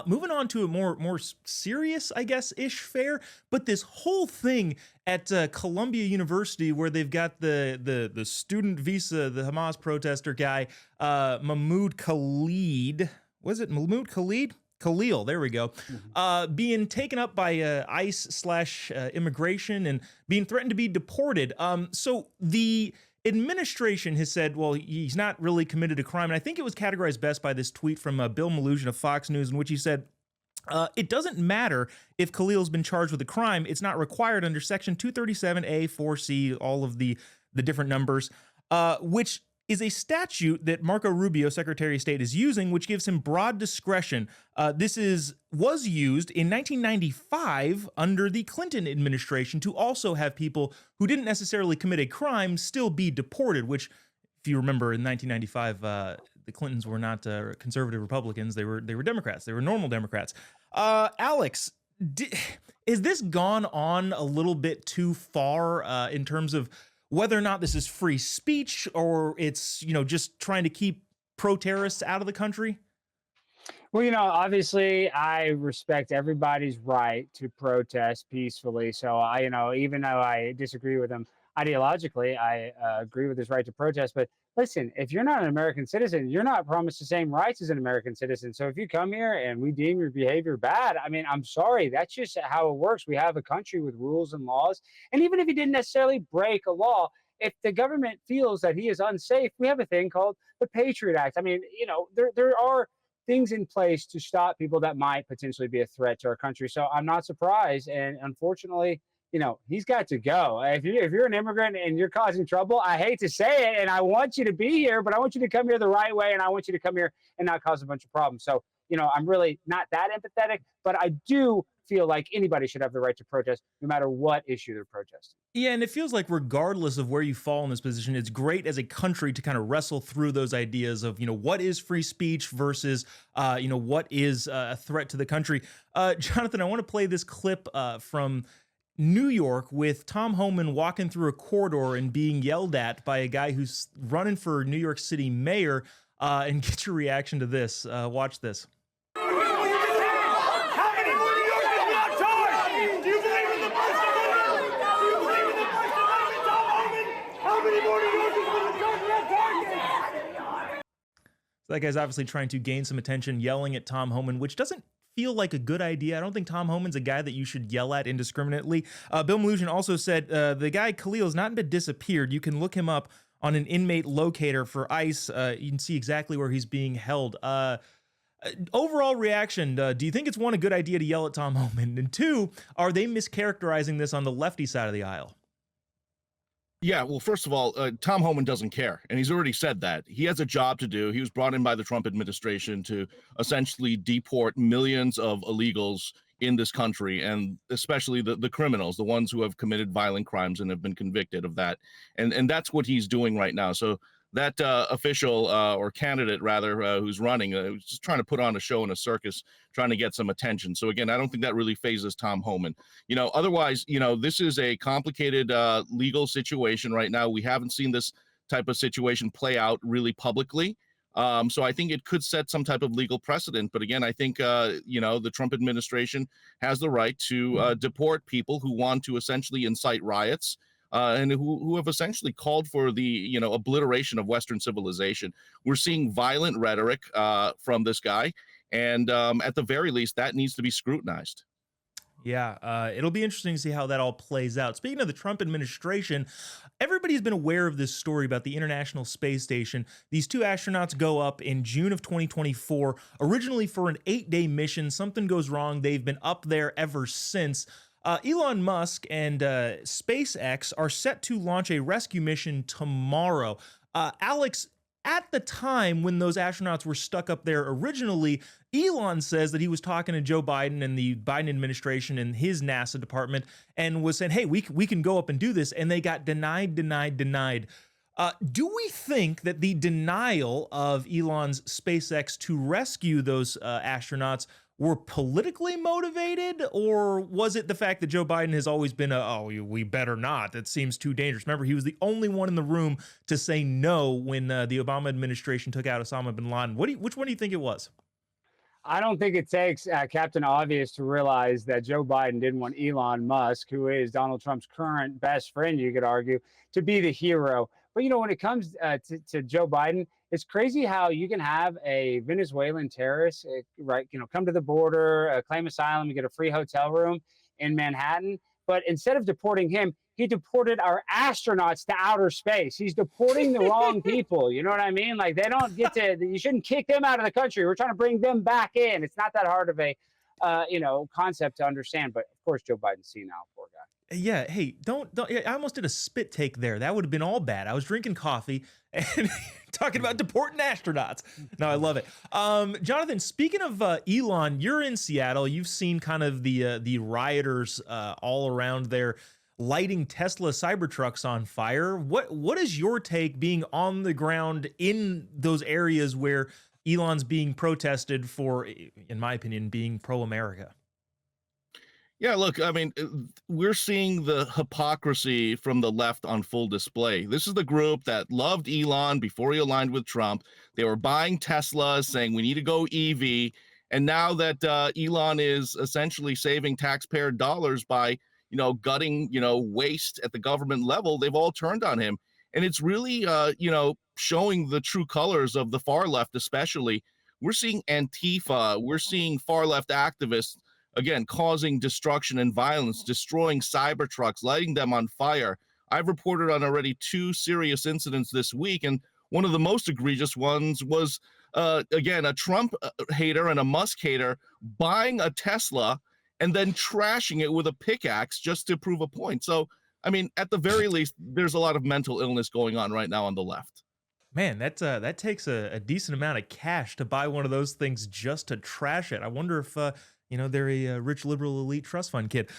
Moving on to a more serious, I guess, ish fare, but this whole thing at Columbia University, where they've got the student visa, the Hamas protester guy, Mahmoud Khalid. Was it Mahmoud Khalid? Khalil, there we go, Mhm. being taken up by ICE slash immigration and being threatened to be deported. So the administration has said, well, he's not really committed a crime. And I think it was categorized best by this tweet from Bill Malugin of Fox News, in which he said, it doesn't matter if Khalil's been charged with a crime. It's not required under Section 237A, 4C, all of the different numbers, which is a statute that Marco Rubio, Secretary of State, is using, which gives him broad discretion. Was used in 1995 under the Clinton administration to also have people who didn't necessarily commit a crime still be deported, which, if you remember, in 1995, the Clintons were not conservative Republicans. They were Democrats. They were normal Democrats. Alex, is this gone on a little bit too far in terms of whether or not this is free speech or it's, just trying to keep pro-terrorists out of the country? Well, obviously, I respect everybody's right to protest peacefully. So even though I disagree with him ideologically, I agree with his right to protest. But listen, if you're not an American citizen, you're not promised the same rights as an American citizen. So if you come here and we deem your behavior bad, I mean, I'm sorry. That's just how it works. We have a country with rules and laws. And even if he didn't necessarily break a law, if the government feels that he is unsafe, we have a thing called the Patriot Act. I mean, there are things in place to stop people that might potentially be a threat to our country. So I'm not surprised. And unfortunately, he's got to go. If you're an immigrant and you're causing trouble, I hate to say it, and I want you to be here, but I want you to come here the right way, and I want you to come here and not cause a bunch of problems. So, I'm really not that empathetic, but I do feel like anybody should have the right to protest, no matter what issue they're protesting. Yeah, and it feels like regardless of where you fall in this position, it's great as a country to kind of wrestle through those ideas of, what is free speech versus, what is a threat to the country. Jonathan, I want to play this clip from New York with Tom Homan walking through a corridor and being yelled at by a guy who's running for New York City mayor, and get your reaction to this. Watch this. So that guy's obviously trying to gain some attention, yelling at Tom Homan, which doesn't feel like a good idea. I don't think Tom Homan's a guy that you should yell at indiscriminately. Bill Malugin also said the guy Khalil has not been disappeared. You can look him up on an inmate locator for ICE. You can see exactly where he's being held. Overall reaction, do you think it's, one, a good idea to yell at Tom Homan? And two, are they mischaracterizing this on the lefty side of the aisle? Yeah, well, first of all, Tom Homan doesn't care, and he's already said that. He has a job to do. He was brought in by the Trump administration to essentially deport millions of illegals in this country, and especially the criminals, the ones who have committed violent crimes and have been convicted of that. And that's what he's doing right now. So that official or candidate, rather, who's running, was just trying to put on a show in a circus, trying to get some attention. So again, I don't think that really phases Tom Homan. Otherwise, this is a complicated legal situation right now. We haven't seen this type of situation play out really publicly. So I think it could set some type of legal precedent. But again, I think, the Trump administration has the right to deport people who want to essentially incite riots, and who have essentially called for the obliteration of Western civilization. We're seeing violent rhetoric from this guy, and at the very least, that needs to be scrutinized. Yeah, it'll be interesting to see how that all plays out. Speaking of the Trump administration, everybody's been aware of this story about the International Space Station. These two astronauts go up in June of 2024, originally for an 8-day mission. Something goes wrong. They've been up there ever since. Elon Musk and SpaceX are set to launch a rescue mission tomorrow. Alex, at the time when those astronauts were stuck up there originally, Elon says that he was talking to Joe Biden and the Biden administration and his NASA department and was saying, hey, we can go up and do this. And they got denied. Do we think that the denial of Elon's SpaceX to rescue those astronauts were politically motivated, or was it the fact that Joe Biden has always been we better not, that seems too dangerous? Remember, he was the only one in the room to say no when the Obama administration took out Osama bin Laden. Which one do you think it was? I don't think it takes Captain Obvious to realize that Joe Biden didn't want Elon Musk, who is Donald Trump's current best friend, you could argue, to be the hero. But when it comes to Joe Biden, it's crazy how you can have a Venezuelan terrorist, right? Come to the border, claim asylum, and get a free hotel room in Manhattan. But instead of deporting him, he deported our astronauts to outer space. He's deporting the wrong people. You know what I mean? Like, they don't get to. You shouldn't kick them out of the country. We're trying to bring them back in. It's not that hard of a, concept to understand. But of course, Joe Biden's senile, poor guy. Yeah, hey, don't. I almost did a spit take there. That would have been all bad. I was drinking coffee and talking about deporting astronauts. No, I love it. Jonathan, speaking of Elon, you're in Seattle. You've seen kind of the rioters all around there lighting Tesla Cybertrucks on fire. What is your take being on the ground in those areas where Elon's being protested for, in my opinion, being pro-America? Yeah, look, I mean, we're seeing the hypocrisy from the left on full display. This is the group that loved Elon before he aligned with Trump. They were buying Teslas, saying we need to go EV. And now that Elon is essentially saving taxpayer dollars by, gutting, waste at the government level, they've all turned on him. And it's really, showing the true colors of the far left, especially. We're seeing Antifa, we're seeing far left activists again, causing destruction and violence, destroying Cybertrucks, lighting them on fire. I've reported on already 2 serious incidents this week, and one of the most egregious ones was, again, a Trump hater and a Musk hater buying a Tesla and then trashing it with a pickaxe just to prove a point. So, I mean, at the very least, there's a lot of mental illness going on right now on the left. Man, that takes a decent amount of cash to buy one of those things just to trash it. I wonder if they're a rich liberal elite trust fund kid.